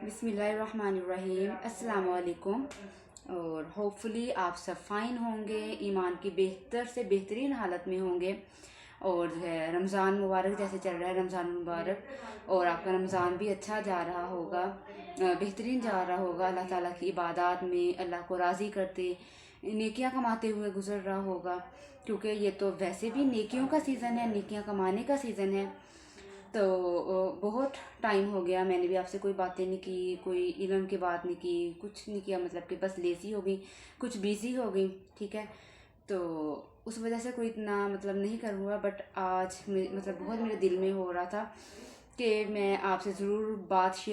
بسم اللہ الرحمن الرحیم، السلام علیکم۔ اور ہوپفلی آپ سب فائن ہوں گے، ایمان کی بہتر سے بہترین حالت میں ہوں گے۔ اور جو ہے رمضان مبارک جیسے چل رہا ہے، رمضان مبارک، اور آپ کا رمضان بھی اچھا جا رہا ہوگا، بہترین جا رہا ہوگا، اللہ تعالیٰ کی عبادات میں اللہ کو راضی کرتے، نیکیاں کماتے ہوئے گزر رہا ہوگا، کیونکہ یہ تو ویسے بھی نیکیوں کا سیزن ہے، نیکیاں کمانے کا سیزن ہے۔ تو بہت ٹائم ہو گیا، میں نے بھی آپ سے کوئی باتیں نہیں کی، کوئی علم کی بات نہیں کی، کچھ نہیں کیا، مطلب کہ بس لیزی ہو گئی، کچھ بیزی ہو گئی، ٹھیک ہے۔ تو اس وجہ سے کوئی اتنا مطلب نہیں کر ہوا، بٹ آج مطلب بہت میرے دل میں ہو رہا تھا کہ میں آپ سے ضرور باتیں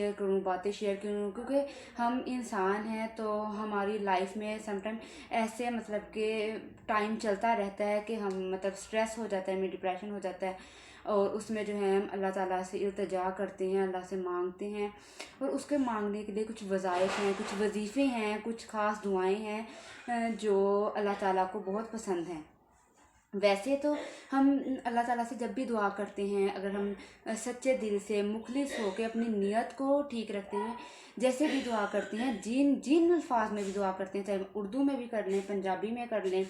شیئر کروں، کیونکہ ہم انسان ہیں تو ہماری لائف میں سم ٹائم ایسے مطلب کہ ٹائم چلتا رہتا ہے کہ ہم مطلب اسٹریس ہو جاتا ہے، ہمیں ڈپریشن ہو جاتا ہے، اور اس میں جو ہے ہم اللہ تعالیٰ سے التجا کرتے ہیں، اللہ سے مانگتے ہیں، اور اس کے مانگنے کے لیے کچھ وظائف ہیں، کچھ وظیفے ہیں، کچھ خاص دعائیں ہیں جو اللہ تعالیٰ کو بہت پسند ہیں۔ ویسے تو ہم اللہ تعالیٰ سے جب بھی دعا کرتے ہیں، اگر ہم سچے دل سے مخلص ہو کے اپنی نیت کو ٹھیک رکھتے ہیں، جیسے بھی دعا کرتے ہیں، جن الفاظ میں بھی دعا کرتے ہیں، چاہے اردو میں بھی کر لیں، پنجابی میں کر لیں،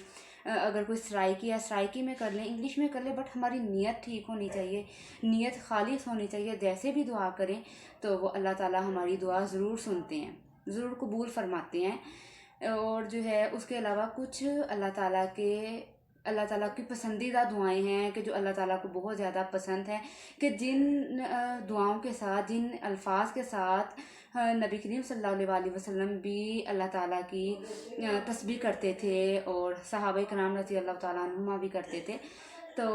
اگر کوئی سرائکی یا سرائکی میں کر لیں، انگلش میں کر لیں، بٹ ہماری نیت ٹھیک ہونی چاہیے، نیت خالص ہونی چاہیے۔ جیسے بھی دعا کریں تو وہ اللہ تعالیٰ ہماری دعا ضرور سنتے ہیں، ضرور قبول فرماتے ہیں۔ اور جو ہے اس کے علاوہ کچھ اللہ تعالیٰ کی پسندیدہ دعائیں ہیں کہ جو اللہ تعالیٰ کو بہت زیادہ پسند ہے، کہ جن دعاؤں کے ساتھ، جن الفاظ کے ساتھ نبی کریم صلی اللہ علیہ وسلم بھی اللہ تعالیٰ کی تسبیح کرتے تھے، اور صحابہ کرام رضی اللہ تعالیٰ عنہما بھی کرتے تھے، تو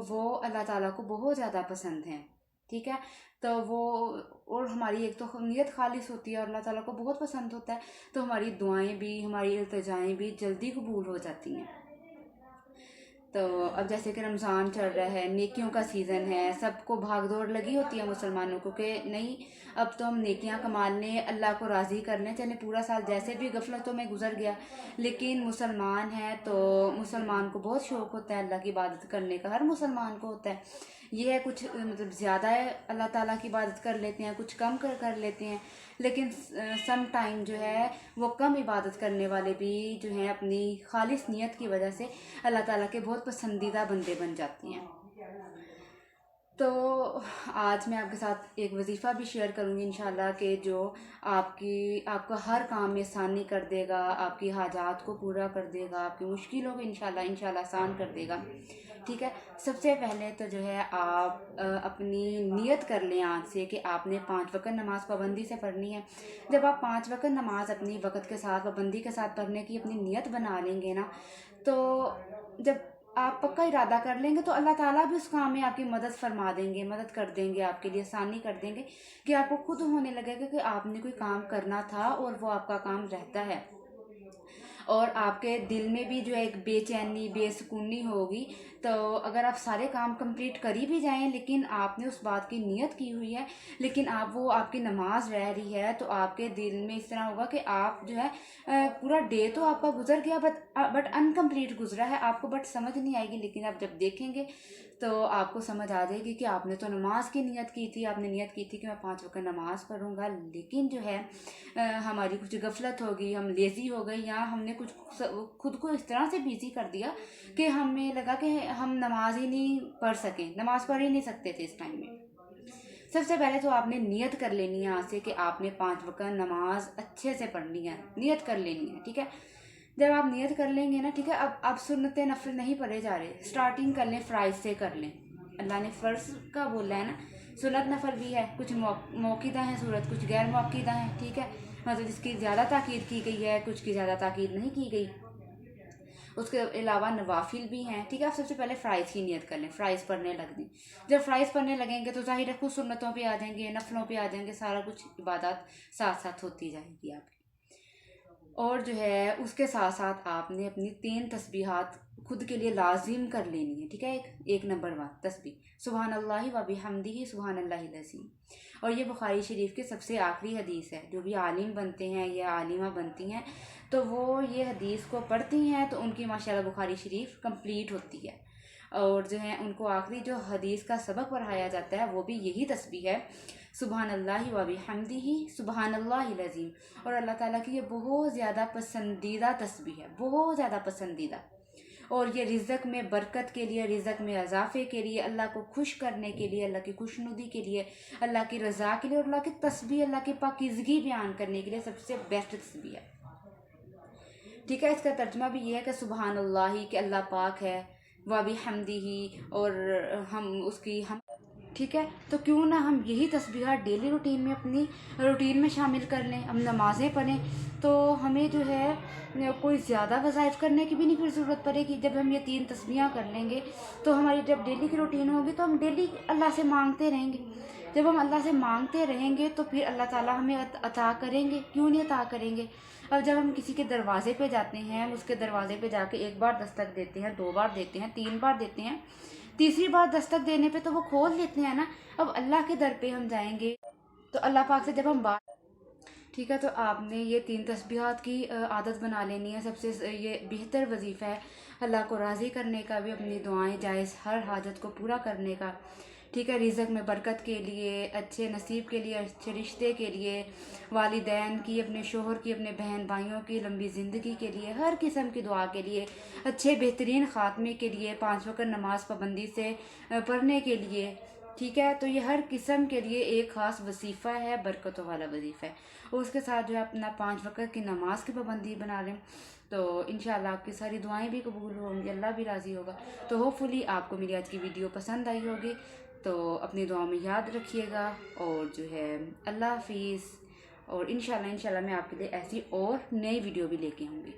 وہ اللہ تعالیٰ کو بہت زیادہ پسند ہیں، ٹھیک ہے۔ تو وہ، اور ہماری ایک تو نیت خالص ہوتی ہے اور اللہ تعالیٰ کو بہت پسند ہوتا ہے، تو ہماری دعائیں بھی، ہماری التجائیں بھی جلدی قبول ہو جاتی ہیں۔ تو اب جیسے کہ رمضان چل رہا ہے، نیکیوں کا سیزن ہے، سب کو بھاگ دوڑ لگی ہوتی ہے مسلمانوں کو کہ نہیں اب تو ہم نیکیاں کما لیں، اللہ کو راضی کر لیں، چلے پورا سال جیسے بھی غفلتوں میں گزر گیا، لیکن مسلمان ہے تو مسلمان کو بہت شوق ہوتا ہے اللہ کی عبادت کرنے کا، ہر مسلمان کو ہوتا ہے۔ یہ ہے کچھ مطلب زیادہ اللہ تعالیٰ کی عبادت کر لیتے ہیں، کچھ کم کر لیتے ہیں، لیکن سم ٹائم جو ہے وہ کم عبادت کرنے والے بھی جو ہیں اپنی خالص نیت کی وجہ سے اللہ تعالیٰ کے بہت پسندیدہ بندے بن جاتی ہیں۔ تو آج میں آپ کے ساتھ ایک وظیفہ بھی شیئر کروں گی انشاءاللہ، کہ جو آپ کا ہر کام میں آسانی کر دے گا، آپ کی حاجات کو پورا کر دے گا، آپ کی مشکلوں کو انشاءاللہ آسان کر دے گا، ٹھیک ہے۔ سب سے پہلے تو جو ہے آپ اپنی نیت کر لیں آج سے کہ آپ نے 5 وقت نماز پابندی سے پڑھنی ہے۔ جب آپ 5 وقت نماز اپنی وقت کے ساتھ، پابندی کے ساتھ پڑھنے کی اپنی نیت بنا لیں گے نا، تو جب آپ پکا ارادہ کر لیں گے تو اللہ تعالیٰ بھی اس کام میں آپ کی مدد فرما دیں گے، مدد کر دیں گے، آپ کے لیے آسانی کر دیں گے، کہ آپ کو خود ہونے لگے گا کہ آپ نے کوئی کام کرنا تھا اور وہ آپ کا کام رہتا ہے، اور آپ کے دل میں بھی جو ہے ایک بے چینی، بے سکونی ہوگی۔ تو اگر آپ سارے کام کمپلیٹ کر ہی بھی جائیں، لیکن آپ نے اس بات کی نیت کی ہوئی ہے، لیکن آپ کی نماز رہ رہی ہے، تو آپ کے دل میں اس طرح ہوگا کہ آپ جو ہے پورا ڈے تو آپ کا گزر گیا، بٹ انکمپلیٹ گزرا ہے، آپ کو بٹ سمجھ نہیں آئے گی، لیکن آپ جب دیکھیں گے تو آپ کو سمجھ آ جائے گی کہ آپ نے تو نماز کی نیت کی تھی، آپ نے نیت کی تھی کہ میں 5 وقت نماز پڑھوں گا، لیکن جو ہے ہماری کچھ غفلت ہوگی، ہم لیزی ہو گئی، یا ہم نے کچھ خود کو اس طرح سے بیزی کر دیا کہ ہمیں لگا کہ ہم نماز ہی نہیں پڑھ سکیں، نماز پڑھ ہی نہیں سکتے تھے اس ٹائم میں۔ سب سے پہلے تو آپ نے نیت کر لینی ہے آج سے کہ آپ نے 5 وقت نماز اچھے سے پڑھنی ہے، نیت کر لینی ہے، ٹھیک ہے۔ جب آپ نیت کر لیں گے نا، ٹھیک ہے، اب سنت نفل نہیں پڑھے جا رہے، سٹارٹنگ کر لیں، فرائض سے کر لیں۔ اللہ نے فرض کا بولا ہے نا، سنت نفل بھی ہے، کچھ موقعہ ہیں صورت، کچھ غیر موقعہ ہیں، ٹھیک ہے، مطلب جس کی زیادہ تاکید کی گئی ہے، کچھ کی زیادہ تاکید نہیں کی گئی۔ اس کے علاوہ نوافل بھی ہیں، ٹھیک ہے۔ آپ سب سے پہلے فرائض کی نیت کر لیں، فرائض پڑھنے لگ دیں۔ جب فرائض پڑھنے لگیں گے تو ظاہر ہے کچھ سنتوں پہ آ جائیں گے، نفلوں پہ آ جائیں گے، سارا کچھ عبادات ساتھ ساتھ ہوتی جائے گی آپ کی۔ اور جو ہے اس کے ساتھ ساتھ آپ نے اپنی 3 تسبیحات خود کے لیے لازم کر لینی ہے، ٹھیک ہے۔ ایک نمبر 1 تسبیح سبحان اللہ و بحمدہ سبحان اللہ العظیم، اور یہ بخاری شریف کی سب سے آخری حدیث ہے۔ جو بھی عالم بنتے ہیں یا عالمہ بنتی ہیں تو وہ یہ حدیث کو پڑھتی ہیں تو ان کی ماشاءاللہ بخاری شریف کمپلیٹ ہوتی ہے، اور جو ہے ان کو آخری جو حدیث کا سبق پڑھایا جاتا ہے وہ بھی یہی تسبیح ہے، سبحان اللہ و بحمدہ سبحان اللہ العظیم. اور اللہ تعالیٰ کی یہ بہت زیادہ پسندیدہ تسبیح ہے، بہت زیادہ پسندیدہ. اور یہ رزق میں برکت کے لیے، رزق میں اضافے کے لیے، اللہ کو خوش کرنے کے لیے، اللہ کی خوشنودی کے لیے، اللہ کی رضا کے لیے، اور اللہ کی تسبیح، اللہ کی پاکیزگی بیان کرنے کے لیے سب سے بیسٹ تسبیح ہے. ٹھیک ہے. اس کا ترجمہ بھی یہ ہے کہ سبحان اللہ، کہ اللہ پاک ہے، و بحمدہ، اور ہم اس کی ٹھیک ہے. تو کیوں نہ ہم یہی تسبیحات ڈیلی روٹین میں، اپنی روٹین میں شامل کر لیں. ہم نمازیں پڑھیں تو ہمیں جو ہے کوئی زیادہ وظائف کرنے کی بھی نہیں پھر ضرورت پڑے گی. جب ہم یہ 3 تسبیحاں کر لیں گے تو ہماری جب ڈیلی کی روٹین ہوگی تو ہم ڈیلی اللہ سے مانگتے رہیں گے. جب ہم اللہ سے مانگتے رہیں گے تو پھر اللہ تعالیٰ ہمیں عطا کریں گے. کیوں نہیں عطا کریں گے؟ اب جب ہم کسی کے دروازے پہ جاتے ہیں، ہم اس کے دروازے پہ جا کے 1 بار دستک دیتے ہیں، 2 بار دیتے ہیں، 3 بار دیتے ہیں، تیسری بار دستک دینے پہ تو وہ کھول لیتے ہیں نا. اب اللہ کے در پہ ہم جائیں گے تو اللہ پاک سے جب ہم بات ٹھیک ہے. تو آپ نے یہ 3 تسبیحات کی عادت بنا لینی ہے. سب سے یہ بہتر وظیفہ ہے اللہ کو راضی کرنے کا بھی، اپنی دعائیں جائز ہر حاجت کو پورا کرنے کا. ٹھیک ہے. رزق میں برکت کے لیے، اچھے نصیب کے لیے، اچھے رشتے کے لیے، والدین کی، اپنے شوہر کی، اپنے بہن بھائیوں کی لمبی زندگی کے لیے، ہر قسم کی دعا کے لیے، اچھے بہترین خاتمے کے لیے، 5 وقت نماز پابندی سے پڑھنے کے لیے. ٹھیک ہے. تو یہ ہر قسم کے لیے ایک خاص وظیفہ ہے، برکتوں والا وظیفہ ہے. اور اس کے ساتھ جو ہے اپنا 5 وقت کی نماز کی پابندی بنا لیں تو انشاءاللہ آپ کی ساری دعائیں بھی قبول ہوں گی، اللہ بھی راضی ہوگا. تو ہوپفلی آپ کو میری آج کی ویڈیو پسند آئی ہوگی. تو اپنی دعاؤں میں یاد رکھیے گا. اور جو ہے اللہ حافظ. اور انشاءاللہ میں آپ کے لیے ایسی اور نئی ویڈیو بھی لے کے آؤں گی.